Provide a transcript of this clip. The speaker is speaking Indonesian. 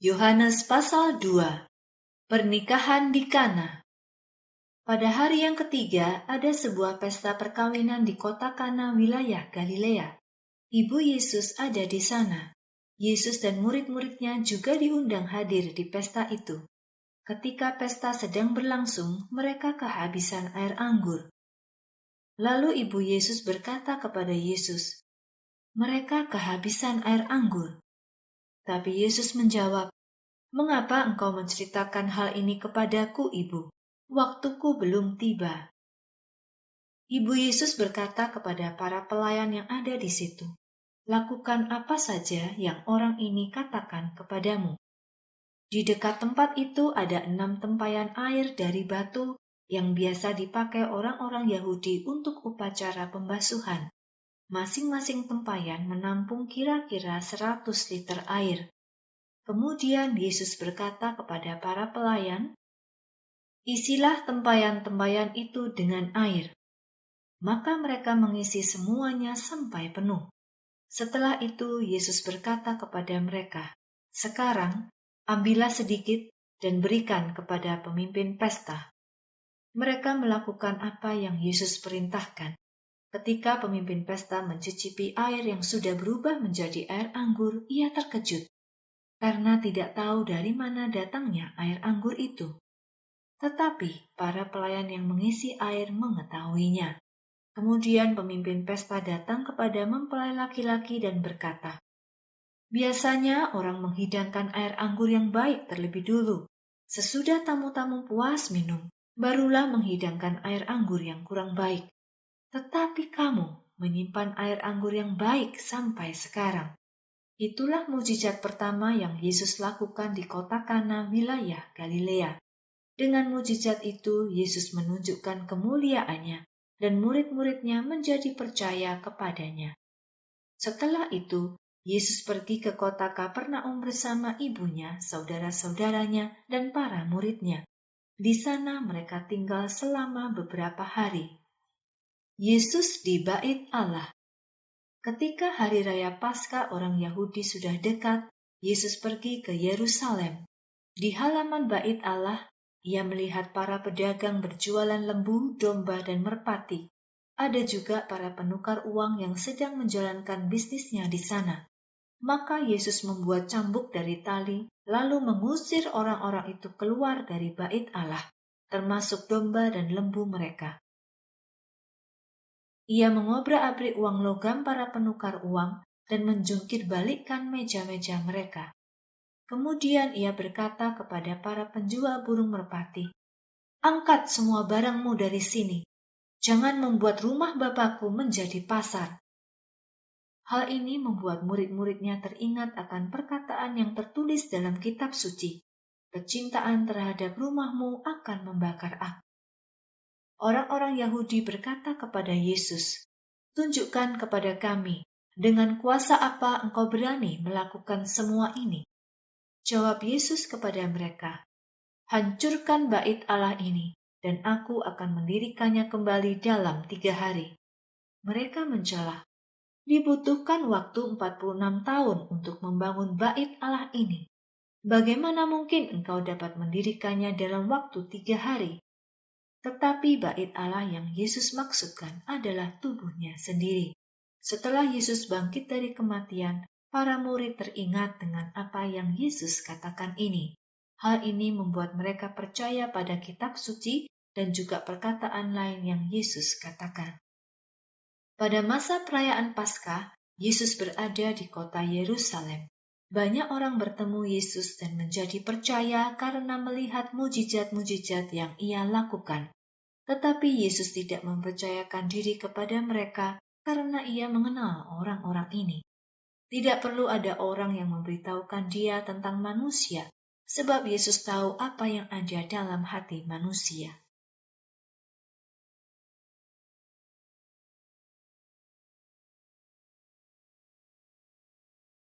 Yohanes pasal 2. Pernikahan di Kana. Pada hari yang ketiga, ada sebuah pesta perkawinan di kota Kana, wilayah Galilea. Ibu Yesus ada di sana. Yesus dan murid-muridnya juga diundang hadir di pesta itu. Ketika pesta sedang berlangsung, mereka kehabisan air anggur. Lalu ibu Yesus berkata kepada Yesus, "Mereka kehabisan air anggur." Tapi Yesus menjawab, "Mengapa engkau menceritakan hal ini kepadaku, Ibu? Waktuku belum tiba." Ibu Yesus berkata kepada para pelayan yang ada di situ, "Lakukan apa saja yang orang ini katakan kepadamu." Di dekat tempat itu ada 6 tempayan air dari batu yang biasa dipakai orang-orang Yahudi untuk upacara pembasuhan. Masing-masing tempayan menampung kira-kira 100 liter air. Kemudian Yesus berkata kepada para pelayan, "Isilah tempayan-tempayan itu dengan air." Maka mereka mengisi semuanya sampai penuh. Setelah itu Yesus berkata kepada mereka, "Sekarang ambillah sedikit dan berikan kepada pemimpin pesta." Mereka melakukan apa yang Yesus perintahkan. Ketika pemimpin pesta mencicipi air yang sudah berubah menjadi air anggur, ia terkejut karena tidak tahu dari mana datangnya air anggur itu. Tetapi para pelayan yang mengisi air mengetahuinya. Kemudian pemimpin pesta datang kepada mempelai laki-laki dan berkata, "Biasanya orang menghidangkan air anggur yang baik terlebih dulu. Sesudah tamu-tamu puas minum, barulah menghidangkan air anggur yang kurang baik. Tetapi kamu menyimpan air anggur yang baik sampai sekarang." Itulah mujizat pertama yang Yesus lakukan di kota Kana, wilayah Galilea. Dengan mujizat itu, Yesus menunjukkan kemuliaannya, dan murid-muridnya menjadi percaya kepadanya. Setelah itu, Yesus pergi ke kota Kapernaum bersama ibunya, saudara-saudaranya, dan para muridnya. Di sana mereka tinggal selama beberapa hari. Yesus di Bait Allah. Ketika hari raya Paskah orang Yahudi sudah dekat, Yesus pergi ke Yerusalem. Di halaman Bait Allah, ia melihat para pedagang berjualan lembu, domba, dan merpati. Ada juga para penukar uang yang sedang menjalankan bisnisnya di sana. Maka Yesus membuat cambuk dari tali, lalu mengusir orang-orang itu keluar dari Bait Allah, termasuk domba dan lembu mereka. Ia mengobrak-abrik uang logam para penukar uang dan menjungkir balikkan meja-meja mereka. Kemudian ia berkata kepada para penjual burung merpati, "Angkat semua barangmu dari sini. Jangan membuat rumah Bapakku menjadi pasar." Hal ini membuat murid-muridnya teringat akan perkataan yang tertulis dalam kitab suci. "Kecintaan terhadap rumahmu akan membakar aku." Orang-orang Yahudi berkata kepada Yesus, "Tunjukkan kepada kami, dengan kuasa apa engkau berani melakukan semua ini?" Jawab Yesus kepada mereka, "Hancurkan Bait Allah ini, dan aku akan mendirikannya kembali dalam 3 hari." Mereka mencela, "Dibutuhkan waktu 46 tahun untuk membangun Bait Allah ini. Bagaimana mungkin engkau dapat mendirikannya dalam waktu 3 hari? Tetapi Bait Allah yang Yesus maksudkan adalah tubuhnya sendiri. Setelah Yesus bangkit dari kematian, para murid teringat dengan apa yang Yesus katakan ini. Hal ini membuat mereka percaya pada kitab suci dan juga perkataan lain yang Yesus katakan. Pada masa perayaan Paskah, Yesus berada di kota Yerusalem. Banyak orang bertemu Yesus dan menjadi percaya karena melihat mujizat-mujizat yang ia lakukan. Tetapi Yesus tidak mempercayakan diri kepada mereka karena ia mengenal orang-orang ini. Tidak perlu ada orang yang memberitahukan dia tentang manusia, sebab Yesus tahu apa yang ada dalam hati manusia.